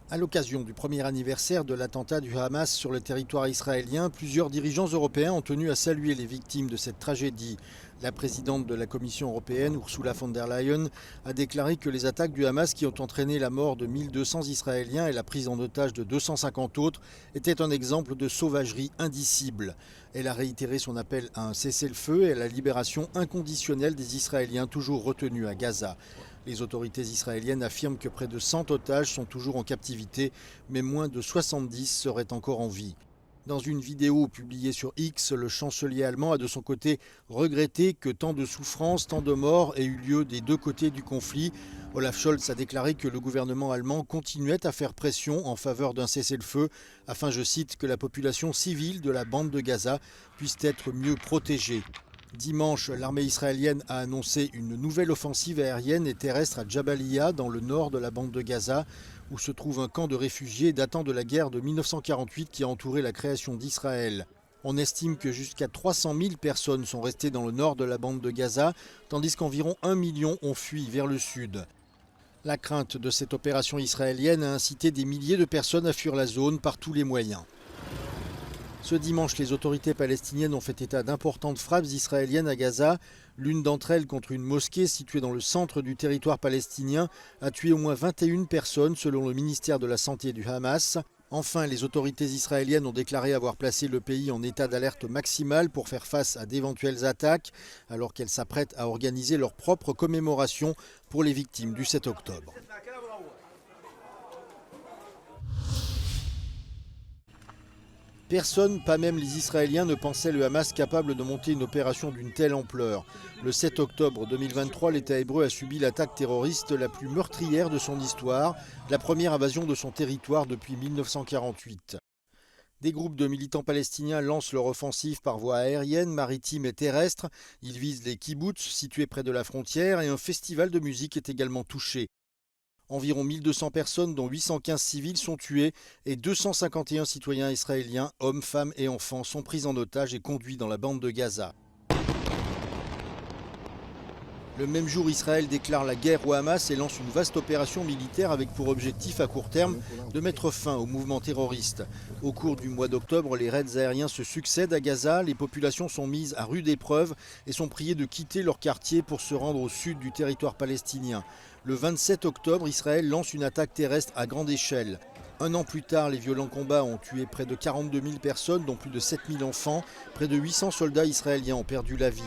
À l'occasion du premier anniversaire de l'attentat du Hamas sur le territoire israélien, plusieurs dirigeants européens ont tenu à saluer les victimes de cette tragédie. La présidente de la Commission européenne, Ursula von der Leyen, a déclaré que les attaques du Hamas qui ont entraîné la mort de 1200 Israéliens et la prise en otage de 250 autres étaient un exemple de sauvagerie indicible. Elle a réitéré son appel à un cessez-le-feu et à la libération inconditionnelle des Israéliens toujours retenus à Gaza. Les autorités israéliennes affirment que près de 100 otages sont toujours en captivité, mais moins de 70 seraient encore en vie. Dans une vidéo publiée sur X, le chancelier allemand a de son côté regretté que tant de souffrances, tant de morts aient eu lieu des deux côtés du conflit. Olaf Scholz a déclaré que le gouvernement allemand continuait à faire pression en faveur d'un cessez-le-feu afin, je cite, que la population civile de la bande de Gaza puisse être mieux protégée. Dimanche, l'armée israélienne a annoncé une nouvelle offensive aérienne et terrestre à Jabalia, dans le nord de la bande de Gaza, où se trouve un camp de réfugiés datant de la guerre de 1948 qui a entouré la création d'Israël. On estime que jusqu'à 300 000 personnes sont restées dans le nord de la bande de Gaza, tandis qu'environ 1 million ont fui vers le sud. La crainte de cette opération israélienne a incité des milliers de personnes à fuir la zone par tous les moyens. Ce dimanche, les autorités palestiniennes ont fait état d'importantes frappes israéliennes à Gaza. L'une d'entre elles contre une mosquée située dans le centre du territoire palestinien a tué au moins 21 personnes selon le ministère de la Santé du Hamas. Enfin, les autorités israéliennes ont déclaré avoir placé le pays en état d'alerte maximale pour faire face à d'éventuelles attaques, alors qu'elles s'apprêtent à organiser leur propre commémoration pour les victimes du 7 octobre. Personne, pas même les Israéliens, ne pensait le Hamas capable de monter une opération d'une telle ampleur. Le 7 octobre 2023, l'État hébreu a subi l'attaque terroriste la plus meurtrière de son histoire, la première invasion de son territoire depuis 1948. Des groupes de militants palestiniens lancent leur offensive par voie aérienne, maritime et terrestre. Ils visent les kibboutz situés près de la frontière et un festival de musique est également touché. Environ 1200 personnes, dont 815 civils, sont tuées et 251 citoyens israéliens, hommes, femmes et enfants, sont pris en otage et conduits dans la bande de Gaza. Le même jour, Israël déclare la guerre au Hamas et lance une vaste opération militaire avec pour objectif à court terme de mettre fin au mouvement terroriste. Au cours du mois d'octobre, les raids aériens se succèdent à Gaza, les populations sont mises à rude épreuve et sont priées de quitter leur quartier pour se rendre au sud du territoire palestinien. Le 27 octobre, Israël lance une attaque terrestre à grande échelle. Un an plus tard, les violents combats ont tué près de 42 000 personnes, dont plus de 7 000 enfants. Près de 800 soldats israéliens ont perdu la vie.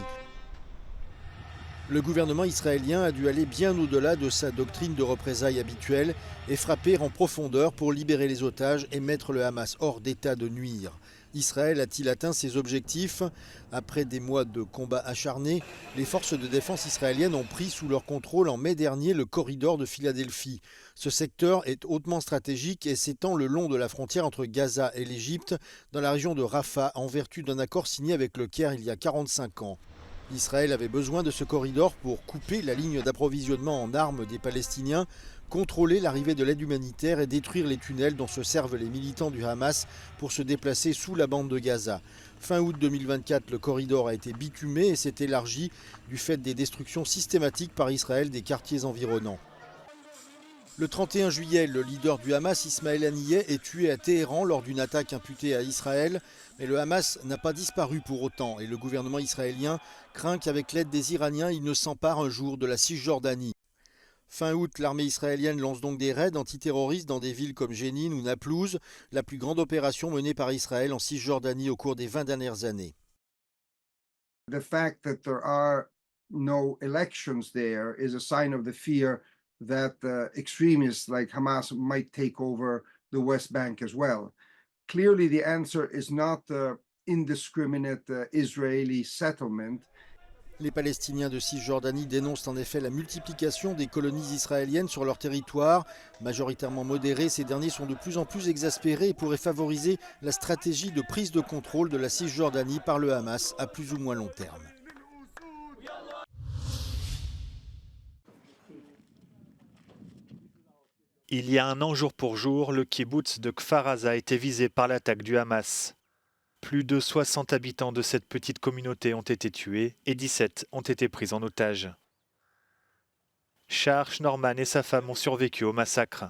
Le gouvernement israélien a dû aller bien au-delà de sa doctrine de représailles habituelle et frapper en profondeur pour libérer les otages et mettre le Hamas hors d'état de nuire. Israël a-t-il atteint ses objectifs? Après des mois de combats acharnés, les forces de défense israéliennes ont pris sous leur contrôle en mai dernier le corridor de Philadelphie. Ce secteur est hautement stratégique et s'étend le long de la frontière entre Gaza et l'Égypte, dans la région de Rafah, en vertu d'un accord signé avec le Caire il y a 45 ans. Israël avait besoin de ce corridor pour couper la ligne d'approvisionnement en armes des Palestiniens, contrôler l'arrivée de l'aide humanitaire et détruire les tunnels dont se servent les militants du Hamas pour se déplacer sous la bande de Gaza. Fin août 2024, le corridor a été bitumé et s'est élargi du fait des destructions systématiques par Israël des quartiers environnants. Le 31 juillet, le leader du Hamas, Ismaël Haniyeh, est tué à Téhéran lors d'une attaque imputée à Israël. Mais le Hamas n'a pas disparu pour autant et le gouvernement israélien craint qu'avec l'aide des Iraniens, il ne s'empare un jour de la Cisjordanie. Fin août, l'armée israélienne lance donc des raids antiterroristes dans des villes comme Jénine ou Naplouse, la plus grande opération menée par Israël en Cisjordanie au cours des 20 dernières années. The fact that there are no elections there is a sign of the fear that extremists like Hamas might take over the West Bank as well. Clearly, the answer is not indiscriminate Israeli settlement. Les Palestiniens de Cisjordanie dénoncent en effet la multiplication des colonies israéliennes sur leur territoire. Majoritairement modérés, ces derniers sont de plus en plus exaspérés et pourraient favoriser la stratégie de prise de contrôle de la Cisjordanie par le Hamas à plus ou moins long terme. Il y a un an jour pour jour, le kibboutz de Kfar Aza a été visé par l'attaque du Hamas. Plus de 60 habitants de cette petite communauté ont été tués et 17 ont été pris en otage. Shar Schnorman et sa femme ont survécu au massacre.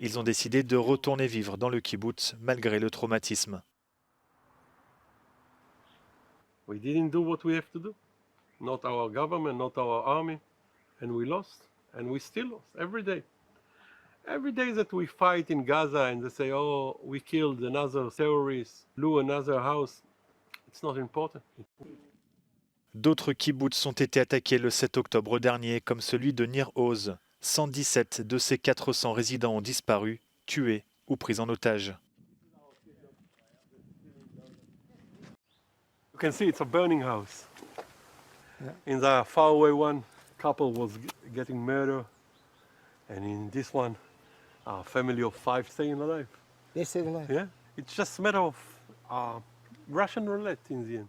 Ils ont décidé de retourner vivre dans le kibboutz malgré le traumatisme. We didn't do what we have to do. Not our government, not our army. And we lost. And we still lost every day. Every day that we fight in Gaza and they say, oh, we killed another terrorist, blew another house, it's not important. D'autres kibboutz ont été attaqués le 7 octobre dernier, comme celui de Nir Oz. 117 de ses 400 résidents ont disparu, tués ou pris en otage. You can see it's a burning house. In the faraway one, couple was getting murdered. And in this one, a family of 5 staying alive. They're still alive? Yeah, it's just a matter of Russian roulette in the end.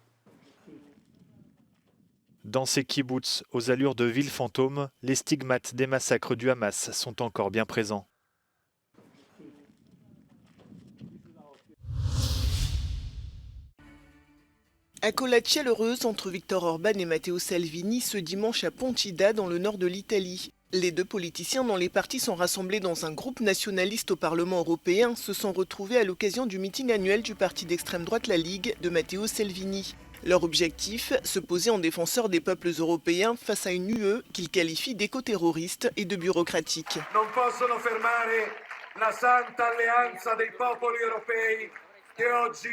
Dans ces kibboutz, aux allures de villes fantômes, les stigmates des massacres du Hamas sont encore bien présents. Accolade chaleureuse entre Viktor Orban et Matteo Salvini ce dimanche à Pontida dans le nord de l'Italie. Les deux politiciens dont les partis sont rassemblés dans un groupe nationaliste au Parlement européen se sont retrouvés à l'occasion du meeting annuel du parti d'extrême droite La Ligue de Matteo Salvini. Leur objectif, se poser en défenseur des peuples européens face à une UE qu'ils qualifient d'éco-terroriste et de bureaucratique. Non possono fermare la santa alleanza dei popoli europei che oggi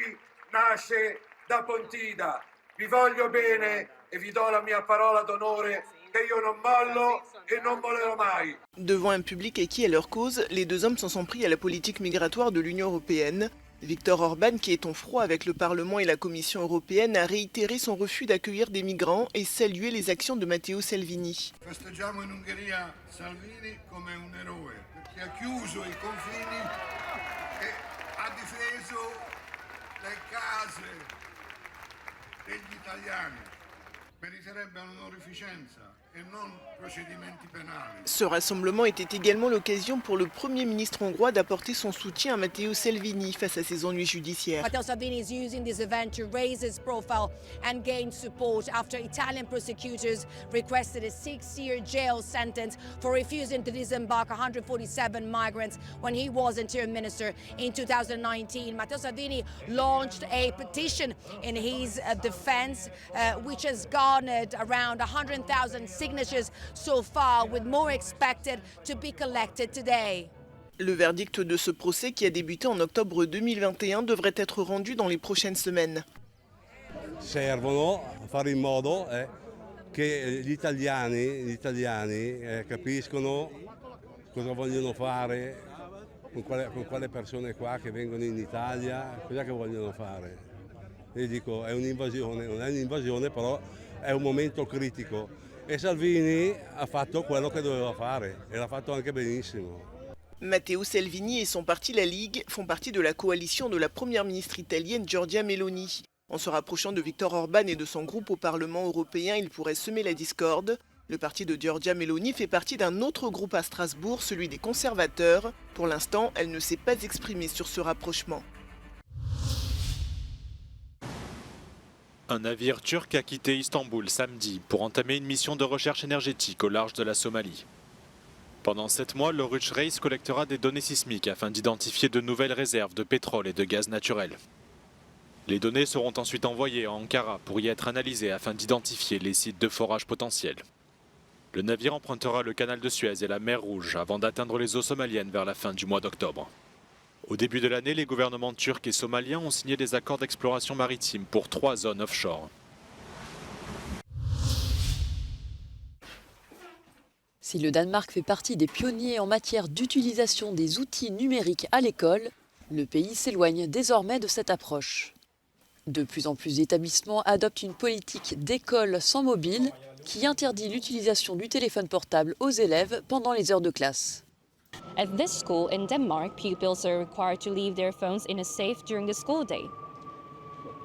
nasce da Pontida. Vi voglio bene e vi do la mia parola d'onore che io non mollo e non mollerò mai. Devant un public acquis à leur cause, les deux hommes s'en sont pris à la politique migratoire de l'Union européenne. Viktor Orban, qui est en froid avec le Parlement et la Commission européenne, a réitéré son refus d'accueillir des migrants et salué les actions de Matteo Salvini. Festeggiamo in Ungheria Salvini come un eroe, perché ha chiuso i confini e ha difeso le case degli italiani. Meriterebbe onorificenza e non procedimenti penali. Ce rassemblement était également l'occasion pour le Premier ministre hongrois d'apporter son soutien à Matteo Salvini face à ses ennuis judiciaires. Matteo Salvini is using this event to raise his profile and gain support after Italian prosecutors requested a 6-year jail sentence for refusing to disembark 147 migrants when he was Interior Minister in 2019. Matteo Salvini launched a petition in his defense, which has garnered around 100,000 signatures so far, with more expected to be collected today. Le verdict de ce procès, qui a débuté en octobre 2021, devrait être rendu dans les prochaines semaines. Servono a fare in modo che gli italiani capiscono cosa vogliono fare con quelle persone qua che vengono in Italia, cosa che vogliono fare. Io dico, è un'invasione, non è un'invasione, però è un momento critico. E Salvini ha fatto quello che doveva fare e l'ha fatto anche benissimo. Matteo Salvini et son parti La Ligue font partie de la coalition de la première ministre italienne Giorgia Meloni. En se rapprochant de Viktor Orban et de son groupe au Parlement européen, il pourrait semer la discorde. Le parti de Giorgia Meloni fait partie d'un autre groupe à Strasbourg, celui des conservateurs. Pour l'instant, elle ne s'est pas exprimée sur ce rapprochement. Un navire turc a quitté Istanbul samedi pour entamer une mission de recherche énergétique au large de la Somalie. Pendant 7 mois, le Ruch Reis collectera des données sismiques afin d'identifier de nouvelles réserves de pétrole et de gaz naturel. Les données seront ensuite envoyées à Ankara pour y être analysées afin d'identifier les sites de forage potentiels. Le navire empruntera le canal de Suez et la mer Rouge avant d'atteindre les eaux somaliennes vers la fin du mois d'octobre. Au début de l'année, les gouvernements turcs et somaliens ont signé des accords d'exploration maritime pour 3 zones offshore. Si le Danemark fait partie des pionniers en matière d'utilisation des outils numériques à l'école, le pays s'éloigne désormais de cette approche. De plus en plus d'établissements adoptent une politique d'école sans mobile qui interdit l'utilisation du téléphone portable aux élèves pendant les heures de classe. At this school in Denmark, pupils are required to leave their phones in a safe during the school day.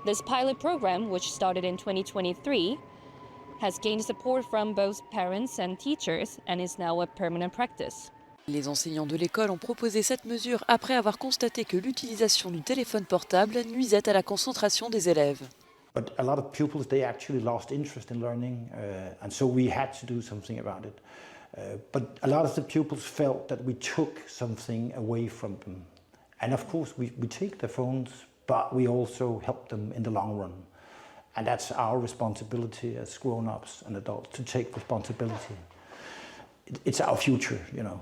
This pilot program, which started in 2023, has gained support from both parents and teachers and is now a permanent practice. Les enseignants de l'école ont proposé cette mesure après avoir constaté que l'utilisation du téléphone portable nuisait à la concentration des élèves. But a lot of pupils, they actually lost interest in learning, and so we had to do something about it. But a lot of the pupils felt that we took something away from them. And of course we take their phones, but we also help them in the long run. And that's our responsibility as grown-ups and adults to take responsibility. It's our future, you know.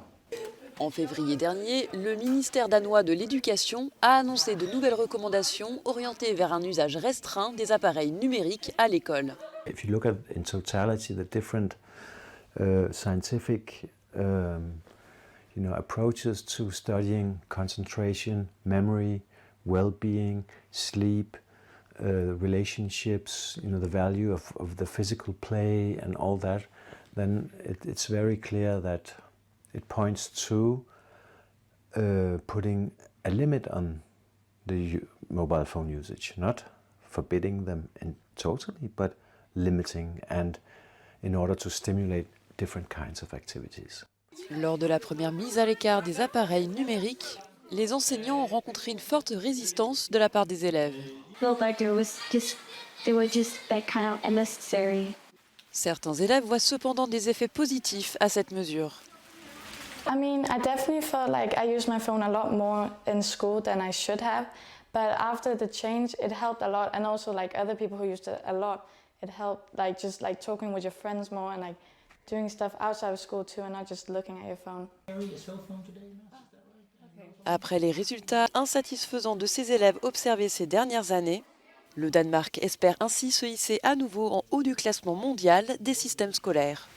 En février dernier, le ministère danois de l'Éducation a annoncé de nouvelles recommandations orientées vers un usage restreint des appareils numériques à l'école. If you look at in totality the different scientific approaches to studying concentration, memory, well-being, sleep, relationships, the value of the physical play and all that, then it's very clear that it points to putting a limit on the mobile phone usage, not forbidding them totally, but limiting, and in order to stimulate different kinds of activities. Lors de la première mise à l'écart des appareils numériques, les enseignants ont rencontré une forte résistance de la part des élèves. Certains élèves voient cependant des effets positifs à cette mesure. I mean, I definitely felt like I used my phone a lot more in school than I should have. But after the change, it helped a lot. And also, like, other people who used it a lot, it helped, like, just, like, talking with your friends more and, like, doing stuff outside of school, too, and not just looking at your phone. Après les résultats insatisfaisants de ces élèves observés ces dernières années, le Danemark espère ainsi se hisser à nouveau en haut du classement mondial des systèmes scolaires.